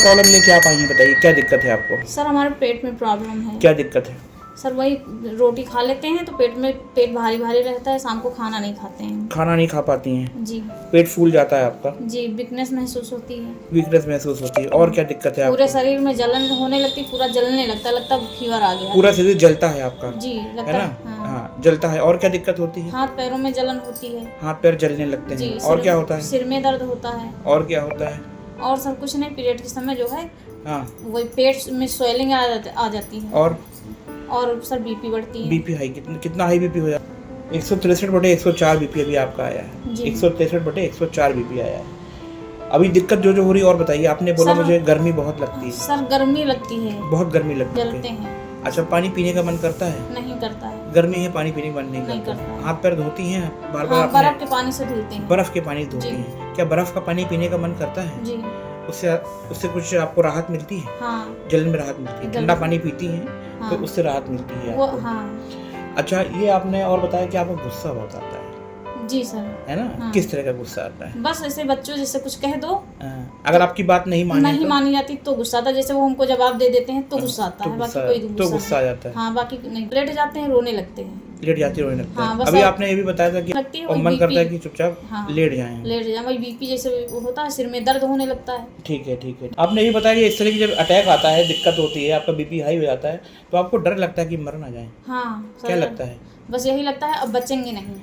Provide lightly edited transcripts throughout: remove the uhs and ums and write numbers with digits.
Problem लेके आप आई हैं, बताइए क्या दिक्कत है आपको? सर हमारे पेट में प्रॉब्लम है। क्या दिक्कत है? सर वही रोटी खा लेते हैं तो पेट भारी भारी रहता है, शाम को खाना नहीं खाते हैं। खाना नहीं खा पाती हैं? जी। पेट फूल जाता है आपका? जी, वीकनेस महसूस होती है। वीकनेस महसूस होती है। और क्या दिक्कत है पूरे आपको? शरीर में जलन होने लगती, पूरा जलने लगता फीवर आ गया। पूरा शरीर जलता है आपका? जी लगता है ना? हाँ जलता है। और क्या दिक्कत होती है? हाथ पैरों में जलन होती है। हाथ पैर जलने लगते जी। हैं। और क्या होता है? सिर में दर्द होता है। और क्या होता है? और सर कुछ नहीं, पीरियड के समय जो है हाँ वही पेट में स्वेलिंग आ जाती है। और सर बीपी बढ़ती है। बीपी हाई कितना हाई बीपी हो जाता है? 163/104 बीपी अभी आपका आया है। 163/104 बीपी आया है। अभी दिक्कत जो हो रही है और बताइए। आपने बोला मुझे गर्मी बहुत लगती है। सर गर्मी लगती है, बहुत गर्मी लगती है। जलते हैं। अच्छा, पानी पीने का मन करता है? नहीं करता है। गर्मी है, पानी पीने का मन नहीं करता। है। हाथ पैर धोती हैं बार हाँ, बार? बर्फ के पानी से धुलते हैं। बर्फ के पानी धोती हैं। क्या बर्फ का पानी पीने का मन करता है? जी। उससे कुछ आपको राहत मिलती है? हाँ। जलन में राहत मिलती है। ठंडा पानी पीती हैं हाँ। तो उससे राहत मिलती है वो आपको। हाँ। अच्छा, ये आपने और बताया कि आपको गुस्सा बहुत आता है। जी सर। है ना? हाँ। किस तरह का गुस्सा आता है? बस ऐसे बच्चों जैसे कुछ कह दो, अगर आपकी बात नहीं मानी जाती तो गुस्सा आता है। जैसे वो हमको जवाब दे देते हैं तो गुस्सा आता है, बाकी कोई गुस्सा आ जाता है। हाँ, बाकी नहीं। लेट जाते हैं, रोने लगते हैं। लेट जाती रोने लगता हाँ, है। अभी आपने ये भी बताया था कि और मन करता है कि चुपचाप लेट जाएं। लेट जाए, वही बीपी जैसे वो होता है, सिर में दर्द होने लगता है। ठीक है ठीक है। आपने ये बताया कि इस तरह की जब अटैक आता है, दिक्कत होती है, आपका बीपी हाई हो जाता है, तो आपको डर लगता है कि मर ना जाए? हाँ। क्या लगता है? बस यही लगता है अब बचेंगे नहीं।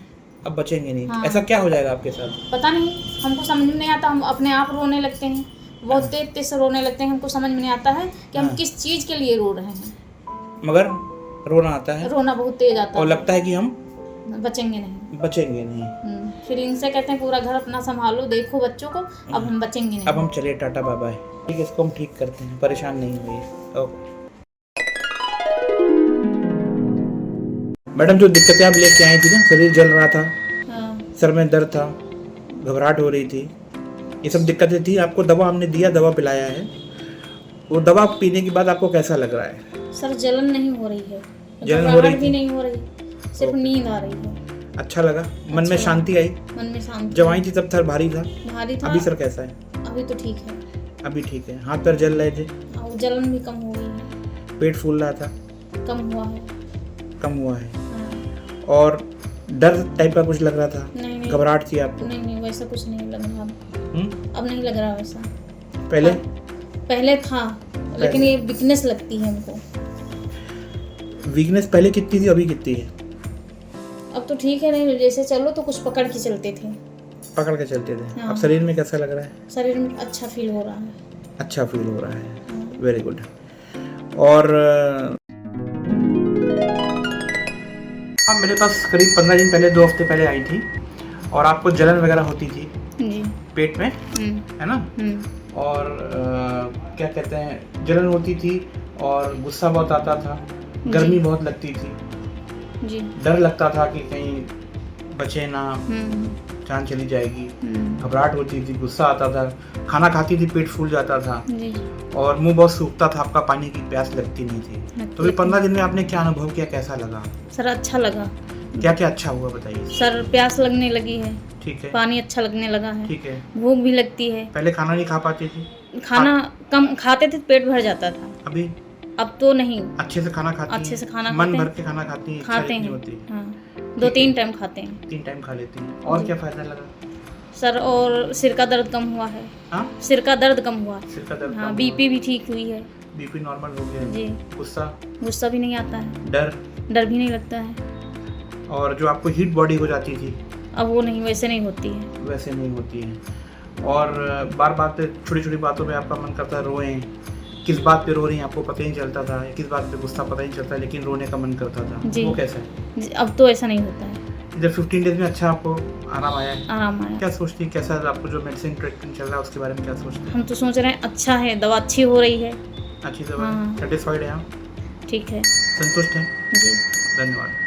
अब बचेंगे नहीं। हाँ। ऐसा क्या हो जाएगा आपके साथ? पता नहीं, हमको समझ में नहीं आता। हम अपने आप रोने लगते हैं, बहुत तेज तेज से रोने लगते हैं। हमको समझ में नहीं आता है कि हम किस चीज के लिए रो रहे हैं, मगर रोना आता है। रोना बहुत तेज आता है। और लगता है कि हम बचेंगे नहीं। बचेंगे नहीं। फिर इनसे कहते हैं पूरा घर अपना संभालो, देखो बच्चों को, अब हम बचेंगे नहीं। अब हम चलिए, टाटा बाय बाय। ठीक है, इसको हम ठीक करते हैं, परेशान नहीं होइए। ओके मैडम, जो दिक्कतें आप लेके आई थी ना, शरीर जल रहा था, सर में दर्द था, घबराहट हो रही थी, ये सब दिक्कतें थी। आपको दवा हमने दिया, दवा पिलाया है। वो दवा पीने के बाद आपको कैसा लग रहा है? सर जलन नहीं हो रही है, जलन हो रही भी नहीं हो रही, सिर्फ नींद आ रही है। अच्छा लगा? मन में शांति आई? मन में शांति। जब आई थी तब सर भारी था? भारी था। अभी सर कैसा है? अभी तो ठीक है। अभी ठीक है। हाथ पैर जल रहे थे? जलन भी कम हो गई है। पेट फूल रहा था? कम हुआ है। कम हुआ है। और डर टाइप का कुछ लग रहा था? नहीं। घबराहट थी आपको? नहीं, वैसा कुछ नहीं लग रहा। अब नहीं लग रहा वैसा। पहले था, लेकिन ये वीकनेस लगती है हमको। वीकनेस पहले कितनी थी, अभी कितनी है? अब तो ठीक है। नहीं, जैसे चलो तो कुछ पकड़ के चलते थे। पकड़ के चलते थे। हाँ। अब शरीर में कैसा लग रहा है? शरीर में अच्छा फील हो रहा है। अच्छा फील हो रहा है। Very good. और मेरे पास करीब 15 दिन पहले, 2 हफ्ते पहले आई थी, और आपको जलन वगैरह होती थी जी पेट में, है ना? और क्या कहते हैं, जलन होती थी और गुस्सा बहुत आता था, गर्मी बहुत लगती थी जी। डर लगता था कि कहीं बचे ना, जान चली जाएगी, घबराहट होती थी, गुस्सा आता था, खाना खाती थी पेट फूल जाता था जी। और मुंह बहुत सूखता था, आपका पानी की प्यास लगती नहीं थी। तो ये 15 दिन में आपने क्या अनुभव किया, कैसा लगा? सर अच्छा लगा। क्या क्या अच्छा हुआ बताइए? सर प्यास लगने लगी है। ठीक है। पानी अच्छा लगने लगा है। ठीक है। भूख भी लगती है। पहले खाना नहीं खा पाती थी? खाना कम खाते थे, पेट भर जाता था। अभी? अब तो नहीं। अच्छे से खाना खाती हैं? अच्छे से खाना मन भर के खाना खाती हैं? खाते हैं। होती? हाँ, 2-3 टाइम खाते हैं। 3 टाइम खा लेती हैं। और क्या फायदा लगा सर, और सिर का दर्द कम हुआ है। हाँ? सिर का दर्द कम हुआ। सिर का दर्द? हाँ, बीपी भी ठीक हुई है। बीपी नॉर्मल हो गया है? जी। गुस्सा भी नहीं आता है। डर भी नहीं लगता है। और जो आपको हीट बॉडी हो जाती थी, अब वो नहीं, वैसे नहीं होती है। वैसे नहीं होती है। और बार बार छोटी छोटी बातों पे आपका मन करता है रोएं, किस बात पे रो रही हैं आपको पता ही नहीं चलता था, किस बात पे गुस्सा पता ही नहीं चलता, लेकिन रोने का मन करता था। जी। वो कैसा है? जी, अब तो ऐसा नहीं होता है। इधर 15 डेज में अच्छा आपको आराम आया है? आराम आया। क्या सोचती हैं, कैसा आपको जो मेडिसिन ट्रीटमेंट चल रहा है उसके बारे में क्या सोचते हैं? हम तो सोच रहे हैं अच्छा है, दवा अच्छी हो रही है। अच्छी दवा? हाँ। सेटिस्फाइड है आप? ठीक है। संतुष्ट हैं? जी। धन्यवाद।